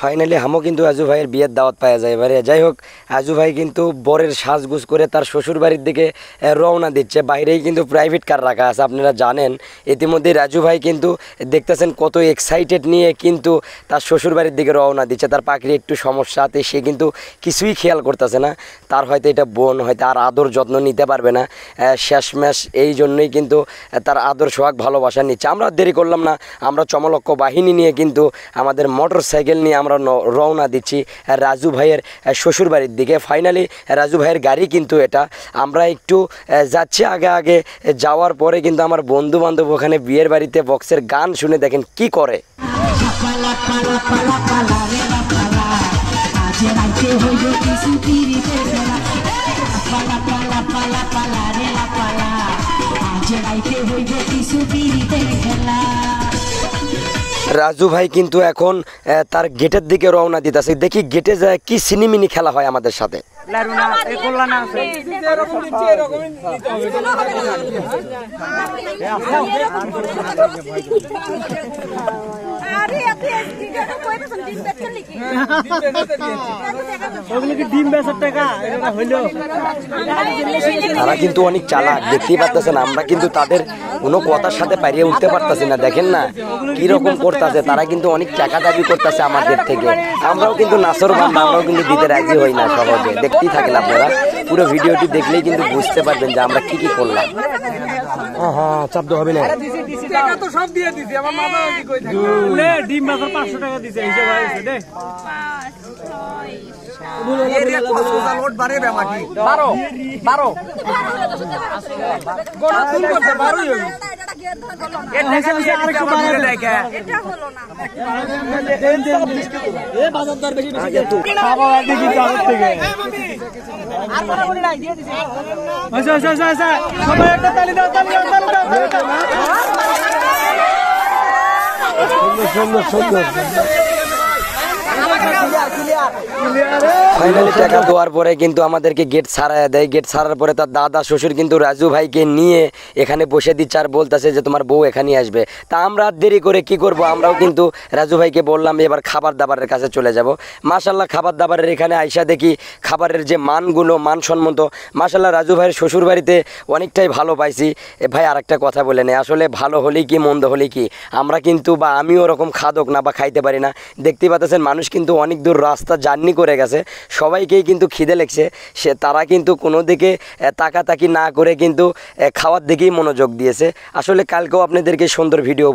Finally হামও কিন্তু আজু ভাইয়ের বিয়ের দাওয়াত পাওয়া যায় এবারে। যাই হোক, আজু ভাই কিন্তু বরের সাজগুজ করে তার শ্বশুর বাড়ির দিকে রওনা দিচ্ছে। বাইরেই কিন্তু প্রাইভেট কার রাখা আছে, আপনারা জানেন। ইতিমধ্যে রাজু ভাই কিন্তু দেখতেছেন কত এক্সাইটেড নিয়ে কিন্তু তার শ্বশুর বাড়ির দিকে রওনা দিচ্ছে। তার পাখির একটু সমস্যাতে সে কিন্তু কিছুই খেয়াল করতেছে না। তার হয়তো এটা বোন, হয়তো আর আদর যত্ন নিতে পারবে না শেষমেশ, এই জন্যই কিন্তু তার আদর সোহাগ ভালোবাসা নিচ্ছে। আমরা দেরি করলাম না, আমরা চমলক্ষ বাহিনী নিয়ে কিন্তু আমাদের মোটর সাইকেল নিয়ে আমরা রওনা দিচ্ছি রাজু ভাইয়ের শ্বশুর বাড়ির দিকে। ফাইনালি রাজু ভাইয়ের গাড়ি কিন্তু এটা। আমরা একটু যাচ্ছি, আগে আগে যাওয়ার পরে কিন্তু আমার বন্ধু বান্ধব ওখানে বিয়ের বাড়িতে বক্সের গান শুনে দেখেন কি করে। রাজু ভাই কিন্তু এখন তার গেটের দিকে রওনা দিতেছে। দেখি গেটে যায় কি সিনিমিনি খেলা হয় আমাদের সাথে। তারা কিন্তু অনেক চালাক, দেখতেই পারতেছেন। আমরা কিন্তু তাদের কোনো কথার সাথে পারিয়ে উঠতে পারতেছি না। দেখেন না কিরকম করতেছে, তারা কিন্তু অনেক টাকা দাবি করতেছে আমাদের থেকে। আমরাও কিন্তু নাসর বান্ধা, আমরাও কিন্তু দিতে রাজি হই না সহজে। দেখতেই থাকেন আপনারা, পুরো ভিডিওটি দেখলেই কিন্তু বুঝতে পারবেন যে আমরা কি কি করলাম। হ্যাঁ, চাপ তো হবে না। ফাইনালি টাকা দেওয়ার পরে কিন্তু আমাদেরকে গেট ছাড়াইয়া দেয়। গেট ছাড়ার পরে তার দাদা শ্বশুর কিন্তু রাজু ভাইকে নিয়ে এখানে বসে দিচ্ছে আর বলতেছে যে তোমার বউ এখানে আসবে। তা আমরা দেরি করে কি করব, আমরাও কিন্তু রাজু ভাইকে বললাম এবার খাবার দাবারের কাছে চলে যাব। মাশাল্লাহ খাবার দাবারের এখানে আইসা দেখি খাবারের যে মানগুলো মানসম্মত, মাশাল্লাহ রাজু ভাইয়ের শ্বশুর বাড়িতে অনেকটাই ভালো পাইছি। ভাই আর একটা কথা বলে নেই, আসলে ভালো হলেই কি মন্দ হলেই কি, আমরা কিন্তু বা আমিও ওরকম খাদক না বা খাইতে পারি না। দেখতেই পাচ্ছেন মানুষ কিন্তু অনেক দূর রাস্তা জার্নি করে গেছে, সবাইকেই কিন্তু খিদে লেগছে। তারা কিন্তু কোনো দিকে তাকাতাকি না করে কিন্তু খাওয়ার দিকেই মনোযোগ দিয়েছে। আসলে কালকেও আপনাদেরকে সুন্দর ভিডিও